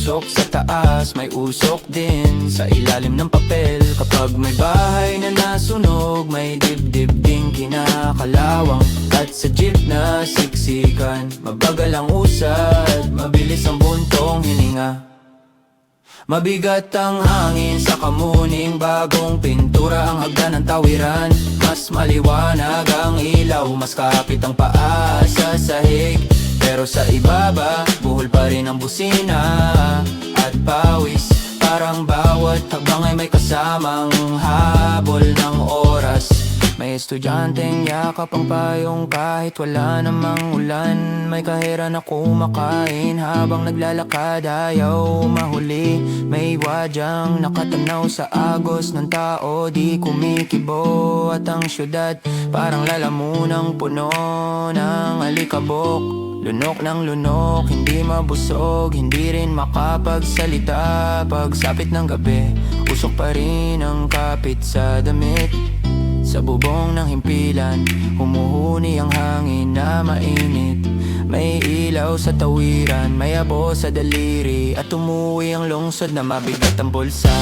usok sa taas, may usok din sa ilalim ng papel. Kapag may bahay na nasunog, may dibdib ding kinakalawang. At sa jeep na siksikan, mabagal ang usad, mabilis ang buntong hininga. Mabigat ang hangin sa kamuning, bagong pintura ang hagdan ng tawiran. Mas maliwanag ang ilaw, mas kapit ang paa sa sahig. Pero sa ibaba, buhol pa rin ang busina at pawis. Parang bawat hakbang ay may kasamang habol ng oras. May estudyanteng yakap ang payong kahit wala namang ulan. May kahera na kumakain habang naglalakad, ayaw mahuli. May wadyang nakatanaw sa agos ng tao, di kumikibo. At ang syudad parang lalamunang puno ng alikabok. Lunok ng lunok, hindi mabusog, hindi rin makapagsalita. Pagsapit ng gabi, usok pa rin ang kapit sa damit. Sa bubong ng himpilan, humuhuni ang hangin na mainit. May ilaw sa tawiran, may abo sa daliri. At umuwi ang lungsod na mabigat ang bulsa.